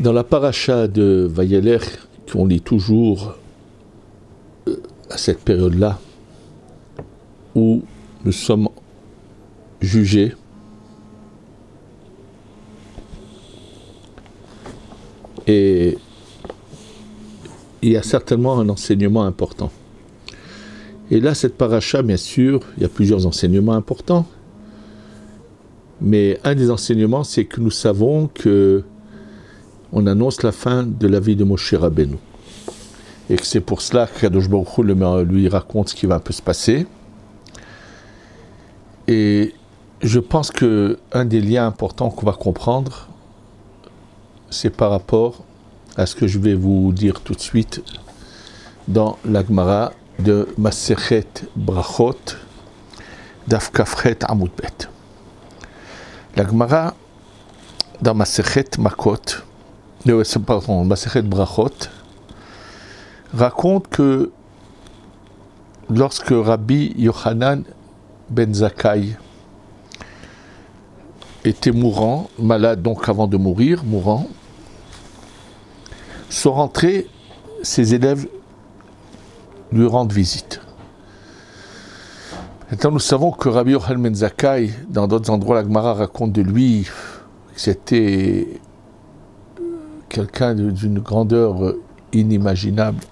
Dans la paracha de Vayeler, qu'on lit toujours à cette période-là, où nous sommes jugés, et il y a certainement un enseignement important. Et là, cette paracha, bien sûr, il y a plusieurs enseignements importants, mais un des enseignements, c'est que nous savons que on annonce la fin de la vie de Moshe Rabbeinu. Et que c'est pour cela que Kadosh Baruch Hu lui raconte ce qui va un peu se passer. Et je pense qu'un des liens importants qu'on va comprendre, c'est par rapport à ce que je vais vous dire tout de suite dans la Gemara de Masechet Brachot, Daf Kafret Amud Bet. La Gemara dans Masechet Makot, Masechet Brachot, raconte que lorsque Rabbi Yochanan ben Zakkai était mourant, malade donc avant de mourir, mourant, sont rentrés, ses élèves lui rendent visite. Maintenant, nous savons que Rabbi Yochanan ben Zakkai, dans d'autres endroits, la Gemara raconte de lui que c'était quelqu'un d'une grandeur inimaginable.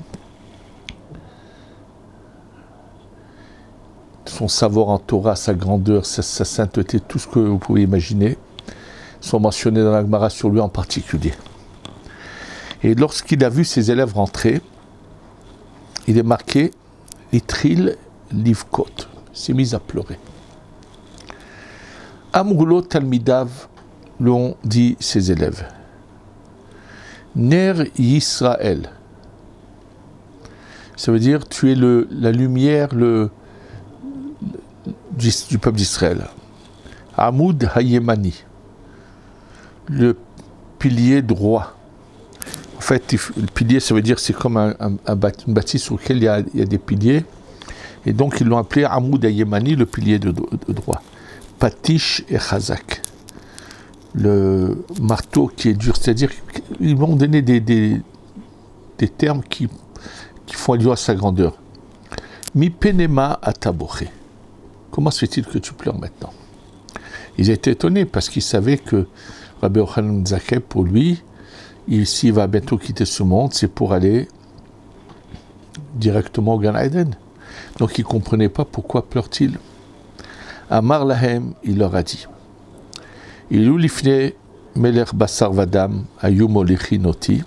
Son savoir en Torah, sa grandeur, sa sainteté, tout ce que vous pouvez imaginer, sont mentionnés dans la Gemara sur lui en particulier. Et lorsqu'il a vu ses élèves rentrer, il est marqué « Itril livkot », il s'est mis à pleurer. Amrulo talmidav, l'ont dit ses élèves. Ner Yisraël, ça veut dire tu es la lumière du peuple d'Israël. Amoud Hayemani, le pilier droit. En fait, le pilier, ça veut dire c'est comme une bâtisse sur laquelle il y a des piliers. Et donc, ils l'ont appelé Amoud Hayemani, le pilier de droit. Patish et Chazak, le marteau qui est dur. C'est-à-dire qu'ils m'ont donné des termes qui font allusion à sa grandeur. Mi penema ataboché. Comment se fait-il que tu pleures maintenant? Ils étaient étonnés parce qu'ils savaient que Rabbi Yochanan ben Zakkai, pour lui, s'il va bientôt quitter ce monde, c'est pour aller directement au Gan Eden. Donc ils ne comprenaient pas pourquoi pleure-t-il. Amar Lahem, il leur a dit, Ilou lifne melech basar vadam ayum olichinoti.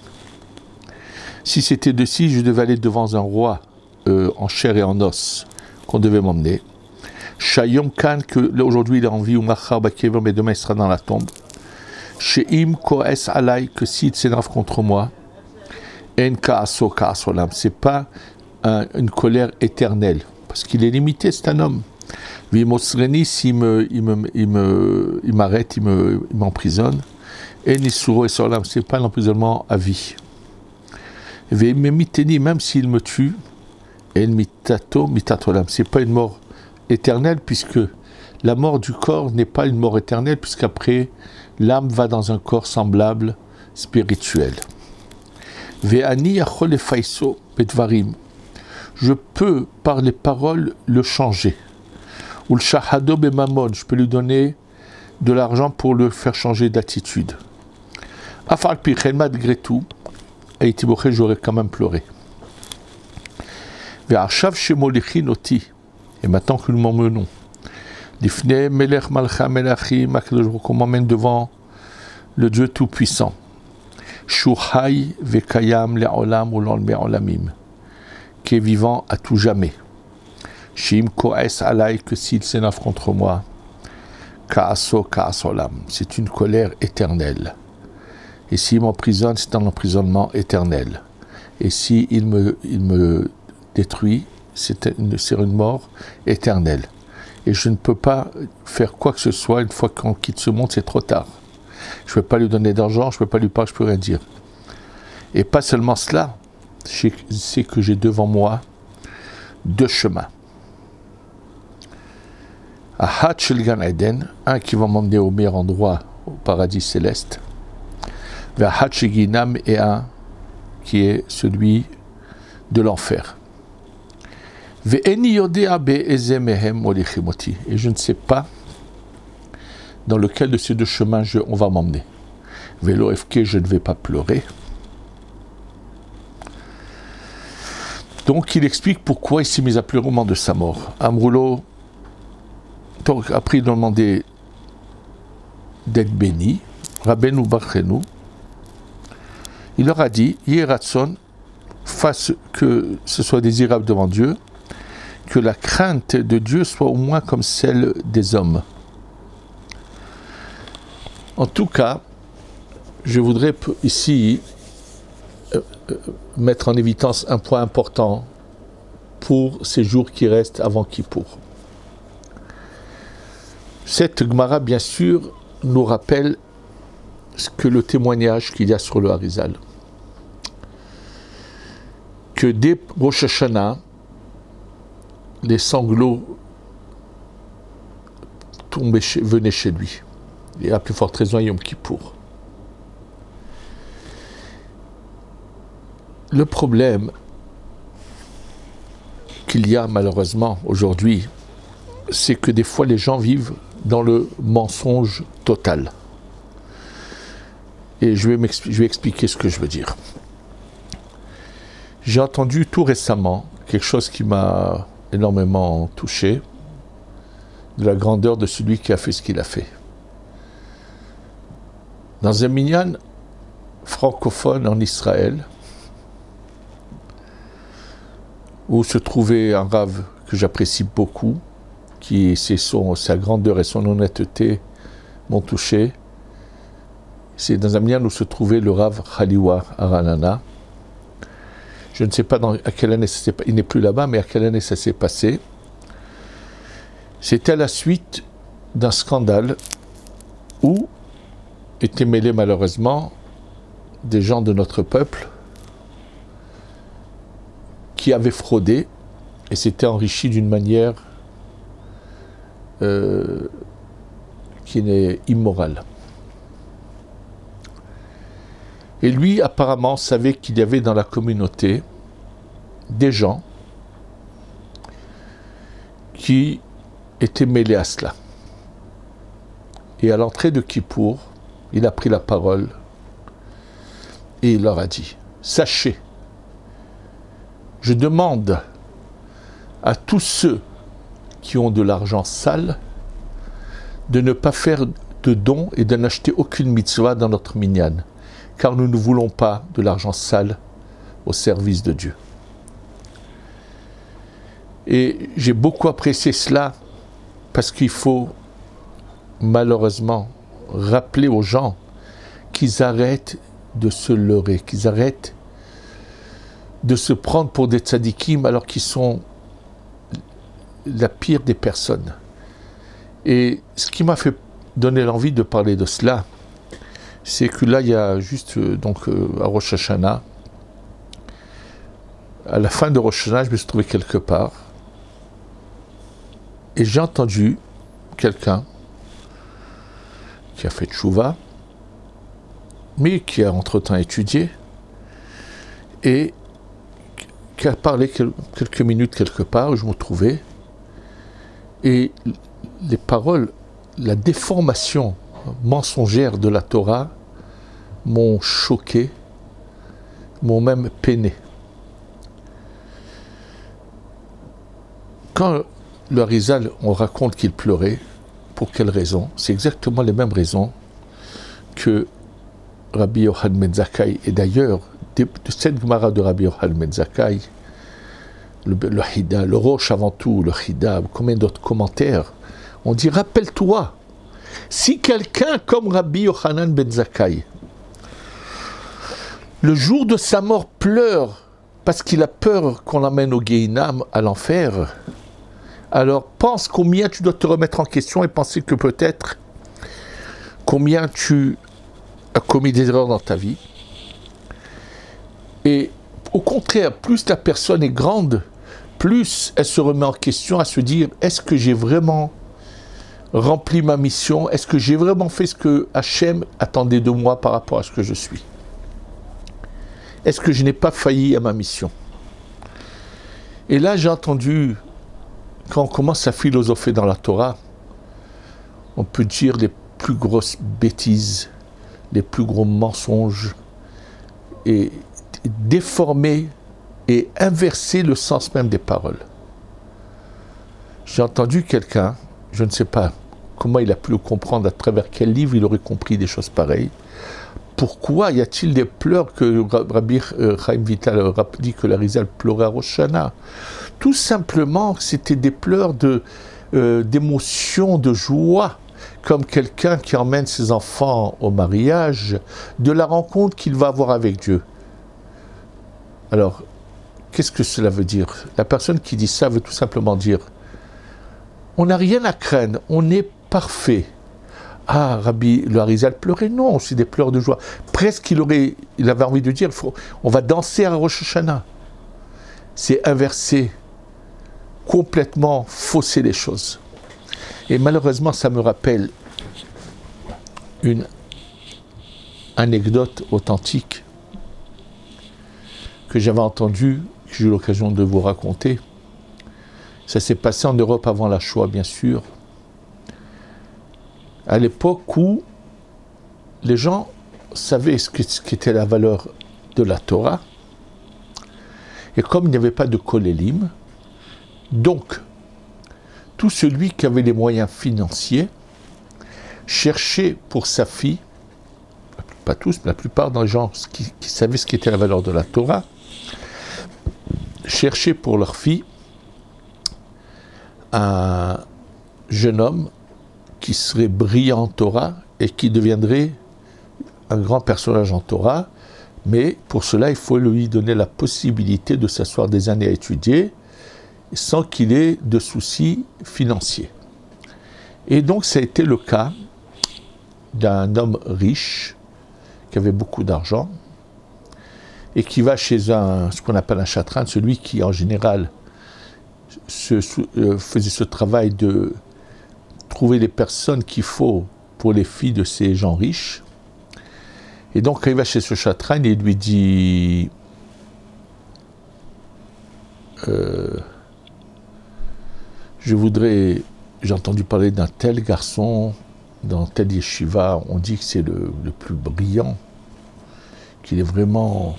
Si c'était de ci, je devais aller devant un roi en chair et en os qu'on devait m'emmener. Shayom kan, que aujourd'hui il est en vie, ou machar bakever, mais demain il sera dans la tombe. Sheim koes alay, que s'il s'énerve contre moi, en kaaso kaasolam, c'est pas une colère éternelle, parce qu'il est limité, c'est un homme. Vimosreni, s'il m'arrête, il m'emprisonne. En isuro et solam, c'est pas l'emprisonnement à vie. Vimmiteni, même s'il me tue, en mitato mitatolam, c'est pas une mort éternelle, puisque la mort du corps n'est pas une mort éternelle, puisqu'après, l'âme va dans un corps semblable, spirituel. Ve'ani achol efaiso bedvarim, je peux, par les paroles, le changer. Ou le shahado bemamon, je peux lui donner de l'argent pour le faire changer d'attitude. Afal pichen, malgré tout, Aïtiboché, j'aurais quand même pleuré. Ve'achav shemolichin oti, et maintenant que nous m'emmenons, Lifne melech malcha melachim, qu'on m'emmène devant le Dieu Tout-Puissant. Shuhai vekayam le'olam ulol me'olamim, qui est vivant à tout jamais. Shim koes alay, que s'il s'énerve contre moi, kaaso kaasolam, c'est une colère éternelle. Et s'il m'emprisonne, c'est un emprisonnement éternel. Et s'il me détruit, c'est une mort éternelle. Et je ne peux pas faire quoi que ce soit, une fois qu'on quitte ce monde, c'est trop tard. Je ne peux pas lui donner d'argent, je ne peux pas lui parler, je ne peux rien dire. Et pas seulement cela, c'est que j'ai devant moi deux chemins. Ahat shel Gan Eden, un qui va m'emmener au meilleur endroit, au paradis céleste. Ve'ahat et un qui est celui de l'enfer. Ve'eni yodea be'eze mehem molichim oti. Et je ne sais pas dans lequel de ces deux chemins on va m'emmener. Vélo FK, je ne vais pas pleurer. Donc il explique pourquoi il s'est mis à pleurer au moment de sa mort. Amroulo, donc après ils ont demandé d'être béni, Rabbeinu Barchenu. Il leur a dit, Yeratson, fasse que ce soit désirable devant Dieu, que la crainte de Dieu soit au moins comme celle des hommes. En tout cas, je voudrais ici mettre en évidence un point important pour ces jours qui restent avant Kippour. Cette Gemara, bien sûr, nous rappelle ce que le témoignage qu'il y a sur le Harizal. Que dès Rosh Hashanah, les sanglots venaient chez lui. Et à plus forte raison, Yom Kippour. Le problème qu'il y a malheureusement aujourd'hui, c'est que des fois les gens vivent dans le mensonge total. Et je vais expliquer ce que je veux dire. J'ai entendu tout récemment quelque chose qui m'a énormément touché, de la grandeur de celui qui a fait ce qu'il a fait. Dans un minyan francophone en Israël, où se trouvait un rave que j'apprécie beaucoup, qui sa grandeur et son honnêteté m'ont touché. C'est dans un minyan où se trouvait le rave Khaliwa Aranana. Je ne sais pas à quelle année il n'est plus là-bas, mais à quelle année ça s'est passé. C'était à la suite d'un scandale où étaient mêlés malheureusement des gens de notre peuple qui avaient fraudé et s'étaient enrichis d'une manière qui est immorale. Et lui, apparemment, savait qu'il y avait dans la communauté des gens qui étaient mêlés à cela. Et à l'entrée de Kippour, il a pris la parole et il leur a dit, sachez, je demande à tous ceux qui ont de l'argent sale de ne pas faire de dons et de n'acheter aucune mitzvah dans notre minyan, car nous ne voulons pas de l'argent sale au service de Dieu. Et j'ai beaucoup apprécié cela parce qu'il faut malheureusement rappeler aux gens qu'ils arrêtent de se leurrer, qu'ils arrêtent de se prendre pour des tzadikim alors qu'ils sont la pire des personnes. Et ce qui m'a fait donner l'envie de parler de cela, c'est que là, il y a juste, à Rosh Hashanah, à la fin de Rosh Hashanah, je me suis trouvé quelque part, et j'ai entendu quelqu'un qui a fait tchouva, mais qui a entre-temps étudié, et qui a parlé quelques minutes quelque part où je me trouvais, et les paroles, la déformation mensongère de la Torah m'ont choqué, m'ont même peiné. Quand le Harizal, on raconte qu'il pleurait, pour quelles raisons? C'est exactement les mêmes raisons que Rabbi Yochanan ben Zakkai. Et d'ailleurs, de cette Gemara de Rabbi Yochanan ben Zakkai, le Hida, le Rosh avant tout, le Hida, combien d'autres commentaires, on dit, rappelle-toi, si quelqu'un comme Rabbi Yochanan ben Zakkai, le jour de sa mort pleure parce qu'il a peur qu'on l'amène au Gehinam, à l'enfer, alors pense combien tu dois te remettre en question et penser que peut-être combien tu as commis des erreurs dans ta vie. Et au contraire, plus la personne est grande, plus elle se remet en question à se dire, est-ce que j'ai vraiment rempli ma mission? Est-ce que j'ai vraiment fait ce que Hachem attendait de moi par rapport à ce que je suis? Est-ce que je n'ai pas failli à ma mission? Et là, j'ai entendu, quand on commence à philosopher dans la Torah, on peut dire les plus grosses bêtises, les plus gros mensonges, et déformer et inverser le sens même des paroles. J'ai entendu quelqu'un, je ne sais pas comment il a pu le comprendre, à travers quel livre il aurait compris des choses pareilles. Pourquoi y a-t-il des pleurs que Rabbi Chaim Vital dit que l'Arizal pleurait à Rosh Hashanah? Tout simplement, c'était des pleurs d'émotion, de joie, comme quelqu'un qui emmène ses enfants au mariage, de la rencontre qu'il va avoir avec Dieu. Alors, qu'est-ce que cela veut dire? La personne qui dit ça veut tout simplement dire, on n'a rien à craindre, on est parfait. Ah, Rabbi, le Harizal pleurait? Non, c'est des pleurs de joie. Presque il avait envie de dire, on va danser à Rosh Hashanah. C'est inverser, complètement fausser les choses. Et malheureusement, ça me rappelle une anecdote authentique que j'avais entendue, que j'ai eu l'occasion de vous raconter. Ça s'est passé en Europe avant la Shoah, bien sûr. À l'époque où les gens savaient ce qu'était la valeur de la Torah, et comme il n'y avait pas de kolélim, donc tout celui qui avait les moyens financiers cherchait pour sa fille, pas tous, mais la plupart des gens qui savaient ce qu'était la valeur de la Torah, cherchaient pour leur fille un jeune homme qui serait brillant en Torah et qui deviendrait un grand personnage en Torah, mais pour cela, il faut lui donner la possibilité de s'asseoir des années à étudier sans qu'il ait de soucis financiers. Et donc, ça a été le cas d'un homme riche qui avait beaucoup d'argent et qui va chez ce qu'on appelle un chatran, celui qui, en général, faisait ce travail de trouver les personnes qu'il faut pour les filles de ces gens riches. Et donc, quand il va chez ce chatran, il lui dit j'ai entendu parler d'un tel garçon dans tel yeshiva, on dit que c'est le plus brillant, qu'il est vraiment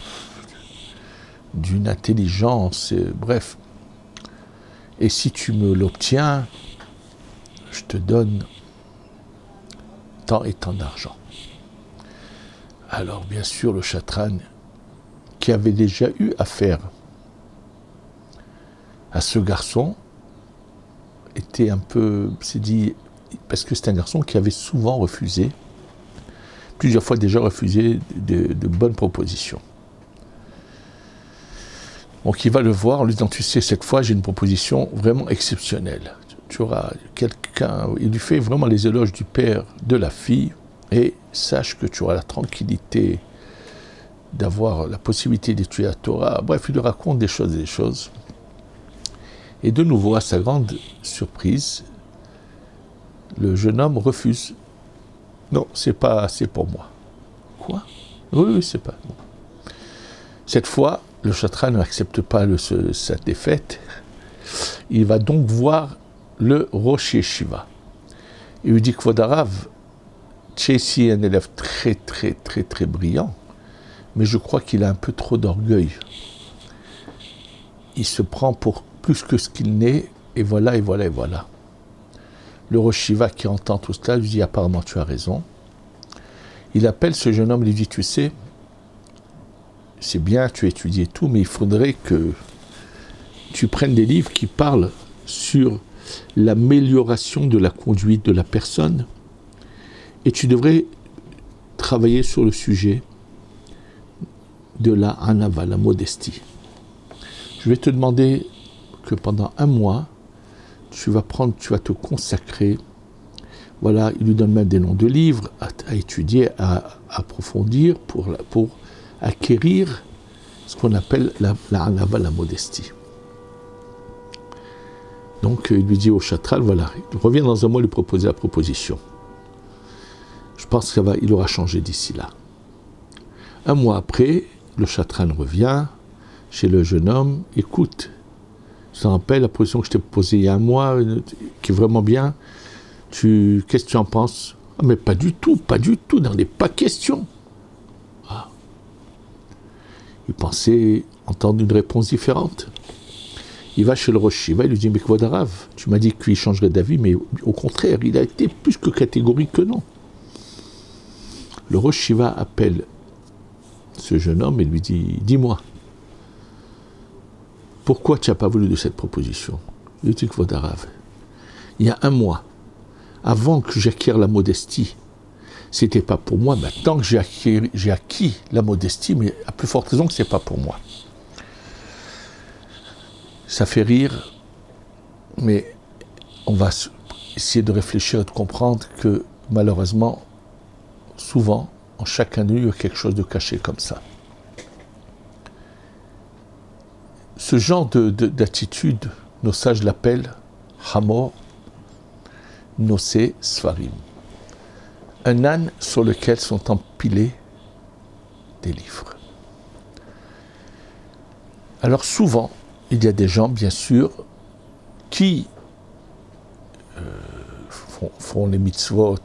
d'une intelligence, bref. Et si tu me l'obtiens, je te donne tant et tant d'argent. Alors, bien sûr, le chatran, qui avait déjà eu affaire à ce garçon, s'est dit, parce que c'est un garçon qui avait souvent refusé, plusieurs fois déjà refusé de bonnes propositions. Donc il va le voir en lui disant, tu sais, cette fois j'ai une proposition vraiment exceptionnelle. Tu auras quelqu'un, il lui fait vraiment les éloges du père de la fille, et sache que tu auras la tranquillité d'avoir la possibilité d'étudier la Torah. Bref, il lui raconte des choses. Et de nouveau, à sa grande surprise, le jeune homme refuse. Non, c'est pas assez pour moi. Quoi? Oui, c'est pas. Bon. Cette fois, le chatran n'accepte pas sa défaite. Il va donc voir le Rosh Yeshiva. Il lui dit que Vodarav, Chessi est un élève très, très, très, très brillant, mais je crois qu'il a un peu trop d'orgueil. Il se prend pour plus que ce qu'il n'est, et voilà, et voilà, et voilà. Le Rosh Yeshiva qui entend tout cela lui dit, apparemment tu as raison. Il appelle ce jeune homme et lui dit, tu sais, c'est bien, tu as étudié tout, mais il faudrait que tu prennes des livres qui parlent sur l'amélioration de la conduite de la personne, et tu devrais travailler sur le sujet de la anava, la modestie. Je vais te demander que pendant 1 mois, tu vas te consacrer. Voilà, il lui donne même des noms de livres à étudier, à approfondir pour acquérir ce qu'on appelle la anava, la modestie. Donc il lui dit au chatral, voilà, reviens dans un mois lui proposer la proposition. Je pense qu'il aura changé d'ici là. Un mois après, le chatral revient chez le jeune homme, écoute, je te rappelle la position que je t'ai posée il y a un mois, qui est vraiment bien, qu'est-ce que tu en penses? Ah, mais pas du tout, n'en est pas question. Ah. Il pensait entendre une réponse différente. Il va chez le Rosh Shiva, il lui dit, mais Kvod Harav, tu m'as dit qu'il changerait d'avis, mais au contraire, il a été plus que catégorique que non. Le Rosh Shiva appelle ce jeune homme et lui dit, dis-moi, pourquoi tu n'as pas voulu de cette proposition? Il dit, Kvod Harav, il y a un mois, avant que j'acquière la modestie, c'était pas pour moi. Maintenant que j'ai acquis la modestie, mais à plus forte raison que c'est pas pour moi. Ça fait rire, mais on va essayer de réfléchir et de comprendre que malheureusement, souvent, en chacun de nous, il y a quelque chose de caché comme ça. Ce genre d'attitude, nos sages l'appellent Hamor Nosé Sfarim. Un âne sur lequel sont empilés des livres. Alors souvent, il y a des gens, bien sûr, qui font les mitzvot,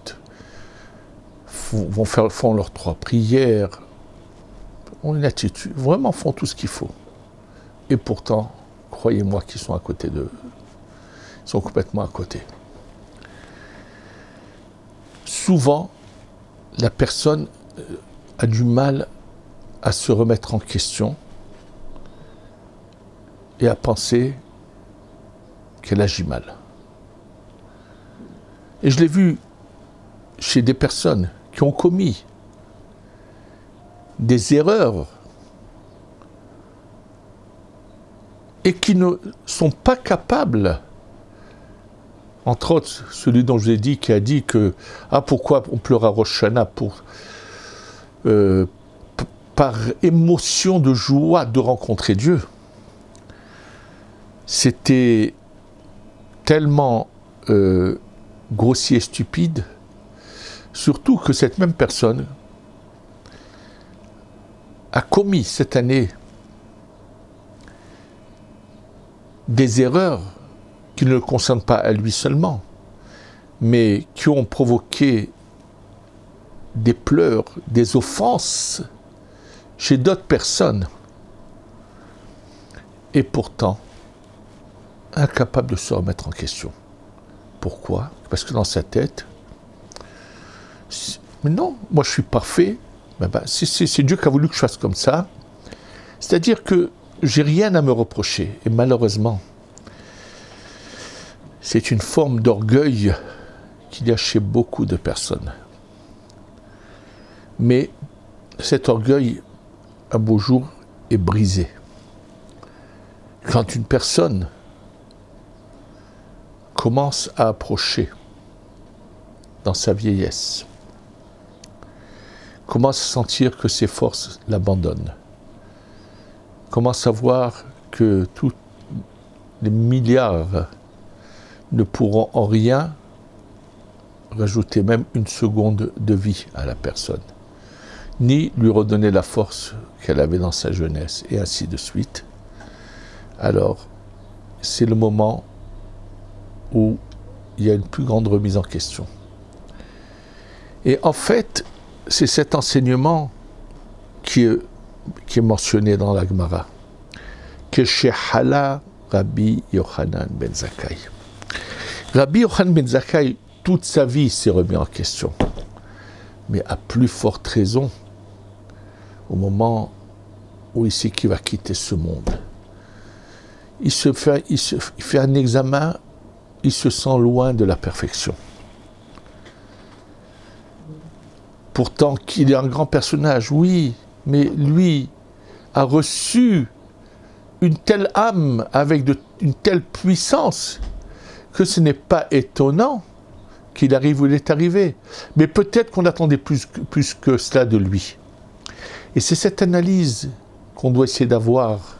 font leurs 3 prières, ont une attitude, vraiment font tout ce qu'il faut. Et pourtant, croyez-moi qu'ils sont à côté d'eux. Ils sont complètement à côté. Souvent, la personne a du mal à se remettre en question et à penser qu'elle agit mal. Et je l'ai vu chez des personnes qui ont commis des erreurs et qui ne sont pas capables, entre autres, celui dont je vous ai dit, qui a dit que pourquoi on pleure à Rosh Hashanah par émotion de joie de rencontrer Dieu. C'était tellement grossier et stupide, surtout que cette même personne a commis cette année des erreurs qui ne le concernent pas à lui seulement, mais qui ont provoqué des pleurs, des offenses chez d'autres personnes. Et pourtant, incapable de se remettre en question. Pourquoi? Parce que dans sa tête, mais non, moi je suis parfait, c'est Dieu qui a voulu que je fasse comme ça. C'est-à-dire que j'ai rien à me reprocher. Et malheureusement, c'est une forme d'orgueil qu'il y a chez beaucoup de personnes. Mais cet orgueil, un beau jour, est brisé. Quand une personne commence à approcher dans sa vieillesse, commence à sentir que ses forces l'abandonnent, commence à voir que tous les milliards ne pourront en rien rajouter même une seconde de vie à la personne, ni lui redonner la force qu'elle avait dans sa jeunesse, et ainsi de suite. Alors, c'est le moment où il y a une plus grande remise en question. Et en fait, c'est cet enseignement qui est mentionné dans la Gemara, que chez Hala Rabbi Yochanan ben Zakkai. Rabbi Yochanan ben Zakkai, toute sa vie, s'est remis en question, mais à plus forte raison au moment où il sait qu'il va quitter ce monde. Il fait un examen, il se sent loin de la perfection. Pourtant qu'il est un grand personnage, oui, mais lui a reçu une telle âme avec une telle puissance que ce n'est pas étonnant qu'il arrive où il est arrivé. Mais peut-être qu'on attendait plus que cela de lui. Et c'est cette analyse qu'on doit essayer d'avoir.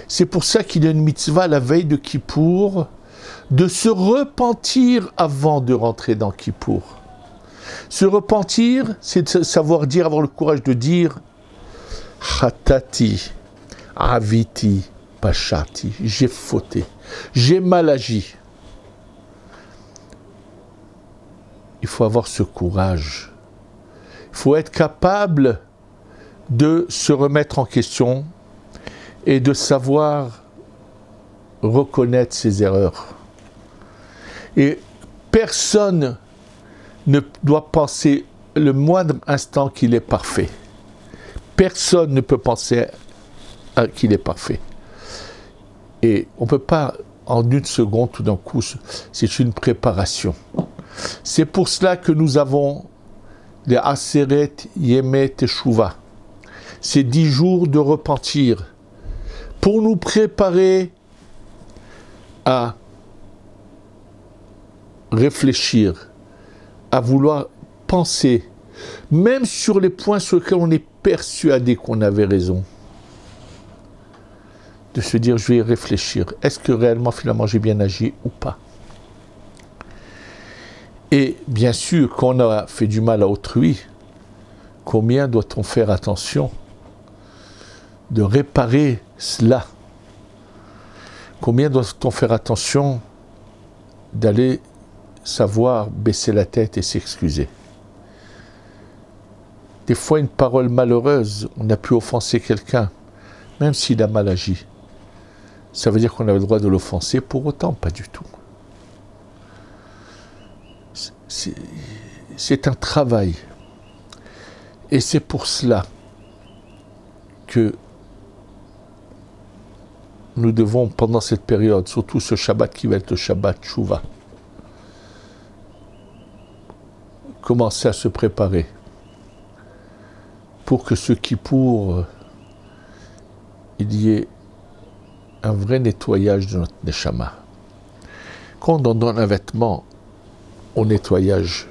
C'est pour ça qu'il y a une mitzvah la veille de Kippour de se repentir avant de rentrer dans Kippour. Se repentir, c'est de savoir dire, avoir le courage de dire Chatati, Aviti, Pachati, j'ai fauté, j'ai mal agi. Il faut avoir ce courage. Il faut être capable de se remettre en question et de savoir reconnaître ses erreurs. Et personne ne doit penser le moindre instant qu'il est parfait. Personne ne peut penser qu'il est parfait. Et on ne peut pas, en une seconde, tout d'un coup, c'est une préparation. C'est pour cela que nous avons les Aseret Yemei Teshuvah. C'est 10 jours de repentir pour nous préparer à réfléchir, à vouloir penser, même sur les points sur lesquels on est persuadé qu'on avait raison. De se dire, je vais y réfléchir. Est-ce que réellement, finalement, j'ai bien agi ou pas? Et bien sûr, quand on a fait du mal à autrui, combien doit-on faire attention de réparer cela? Combien doit-on faire attention d'aller savoir baisser la tête et s'excuser? Des fois, une parole malheureuse, on a pu offenser quelqu'un, même s'il a mal agi. Ça veut dire qu'on a le droit de l'offenser, pour autant, pas du tout. C'est un travail. Et c'est pour cela que nous devons, pendant cette période, surtout ce Shabbat qui va être le Shabbat Teshuvah, commencer à se préparer pour que ce Kippour, il y ait un vrai nettoyage de notre Neshama. Quand on donne un vêtement au nettoyage,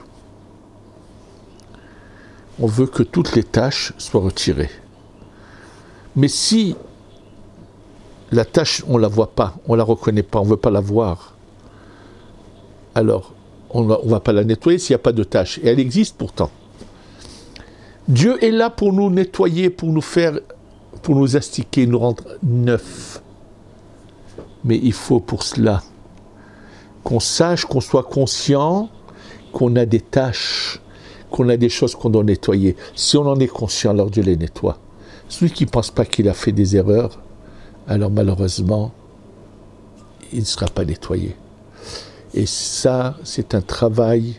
on veut que toutes les taches soient retirées. Mais si la tache, on ne la voit pas, on ne la reconnaît pas, on ne veut pas la voir, alors on ne va pas la nettoyer s'il n'y a pas de tache. Et elle existe pourtant. Dieu est là pour nous nettoyer, pour nous faire, pour nous astiquer, nous rendre neufs. Mais il faut pour cela qu'on sache, qu'on soit conscient qu'on a des tâches, qu'on a des choses qu'on doit nettoyer. Si on en est conscient, alors Dieu les nettoie. Celui qui ne pense pas qu'il a fait des erreurs, alors malheureusement, il ne sera pas nettoyé. Et ça, c'est un travail,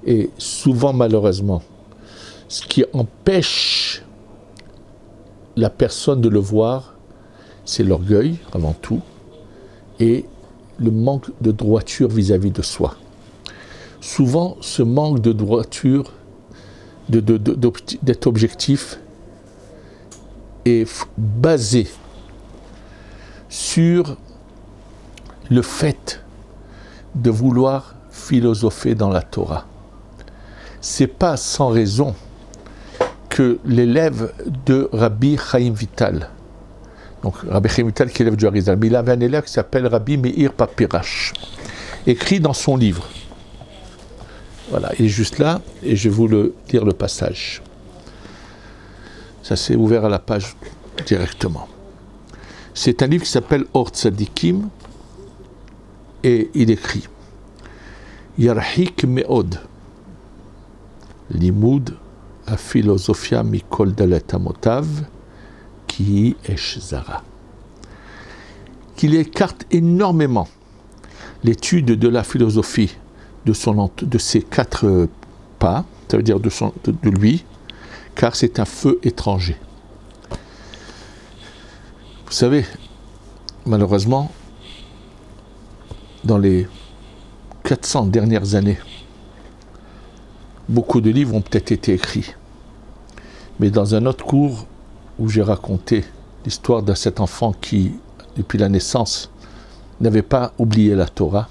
et souvent malheureusement, ce qui empêche la personne de le voir, c'est l'orgueil, avant tout, et le manque de droiture vis-à-vis de soi. Souvent, ce manque de droiture, d'être objectif, est basé sur le fait de vouloir philosopher dans la Torah. C'est pas sans raison que l'élève de Rabbi Chaim Vital, donc Rabbi Chaim Vital qui est l'élève du Harizal, mais il avait un élève qui s'appelle Rabbi Meir Papirash, écrit dans son livre. Voilà, il est juste là, et je vais vous lire le passage. Ça s'est ouvert à la page directement. C'est un livre qui s'appelle Or Tzadikim, et il écrit Yarhik me'od Limud a philosophia mikol dalet amotav ki esh zara. Qu'il écarte énormément l'étude de la philosophie de ses 4 pas, ça veut dire de lui, car c'est un feu étranger. Vous savez, malheureusement, dans les 400 dernières années, beaucoup de livres ont peut-être été écrits. Mais dans un autre cours où j'ai raconté l'histoire de cet enfant qui, depuis la naissance, n'avait pas oublié la Torah,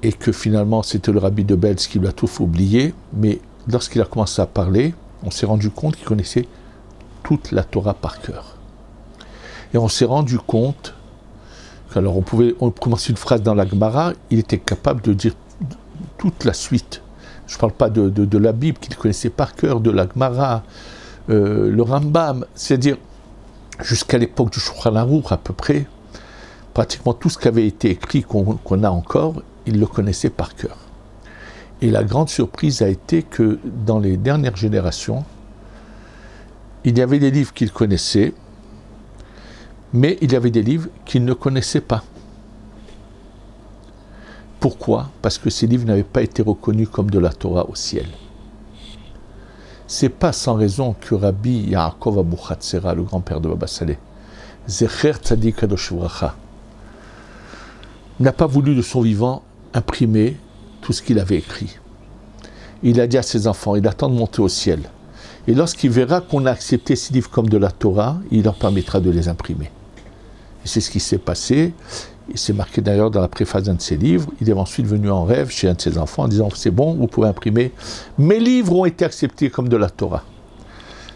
et que finalement c'était le rabbi de Belz qui lui a tout fait oublier, mais lorsqu'il a commencé à parler, on s'est rendu compte qu'il connaissait toute la Torah par cœur. Et on s'est rendu compte Alors on commence une phrase dans la Gemara, il était capable de dire toute la suite. Je ne parle pas de la Bible qu'il connaissait par cœur, de la Gemara, le Rambam, c'est-à-dire jusqu'à l'époque du Shulchan Aruch à peu près, pratiquement tout ce qui avait été écrit, qu'on a encore, il le connaissait par cœur. Et la grande surprise a été que dans les dernières générations, il y avait des livres qu'il connaissait, mais il y avait des livres qu'il ne connaissait pas. Pourquoi? Parce que ces livres n'avaient pas été reconnus comme de la Torah au ciel. C'est pas sans raison que Rabbi Yaakov Abuchatzera, le grand-père de Baba Saleh, Zecher Tzadik Kadosh Vracha, n'a pas voulu de son vivant imprimer tout ce qu'il avait écrit. Il a dit à ses enfants, il attend de monter au ciel. Et lorsqu'il verra qu'on a accepté ces livres comme de la Torah, il leur permettra de les imprimer. Et c'est ce qui s'est passé. Et c'est marqué d'ailleurs dans la préface d'un de ses livres. Il est ensuite venu en rêve chez un de ses enfants en disant, c'est bon, vous pouvez imprimer. Mes livres ont été acceptés comme de la Torah.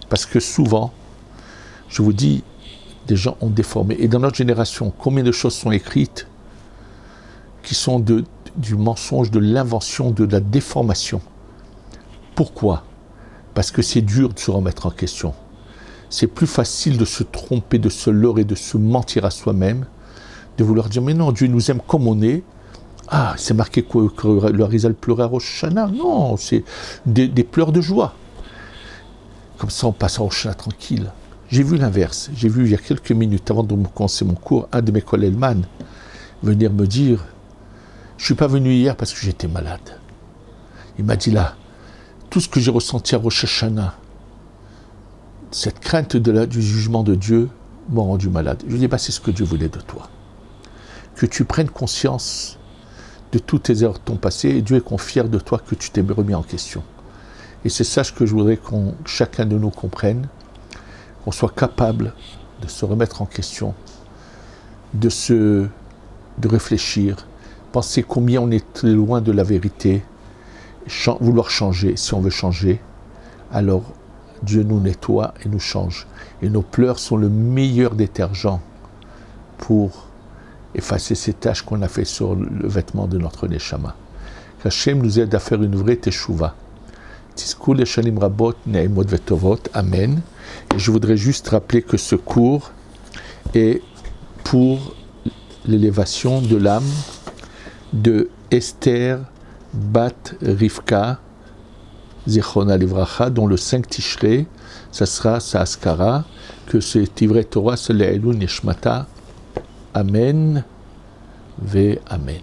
Parce que souvent, je vous dis, des gens ont déformé. Et dans notre génération, combien de choses sont écrites qui sont du mensonge, de l'invention, de la déformation. Pourquoi? Parce que c'est dur de se remettre en question. C'est plus facile de se tromper, de se leurrer, de se mentir à soi-même, de vouloir dire, mais non, Dieu nous aime comme on est. Ah, c'est marqué que le Harizal pleurait à Rosh Hashanah. Non, c'est des pleurs de joie. Comme ça, on passe à Rosh Hashanah tranquille. J'ai vu l'inverse. J'ai vu, il y a quelques minutes, avant de commencer mon cours, un de mes collègues venir me dire, je ne suis pas venu hier parce que j'étais malade. Il m'a dit là, tout ce que j'ai ressenti à Rosh Hashanah, cette crainte du jugement de Dieu m'a rendu malade. Je lui ai dit, c'est ce que Dieu voulait de toi. Que tu prennes conscience de toutes tes erreurs de ton passé, et Dieu est fier de toi que tu t'es remis en question. Et c'est ça que je voudrais que chacun de nous comprenne, qu'on soit capable de se remettre en question, de réfléchir, penser combien on est loin de la vérité, vouloir changer. Si on veut changer, alors Dieu nous nettoie et nous change. Et nos pleurs sont le meilleur détergent pour effacer ces taches qu'on a fait sur le vêtement de notre neshama. Qu'Hachem nous aide à faire une vraie teshuva. Tizku leshanim rabot ne'emot vetovot. Amen. Et je voudrais juste rappeler que ce cours est pour l'élévation de l'âme de Esther Bat Rivka Zichona Livracha, dont le 5 Tishrei, ça sera sa askara, que c'est Tivrei Torah Sele'elu Nishmata. Amen ve Amen.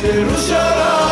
Yerushalayim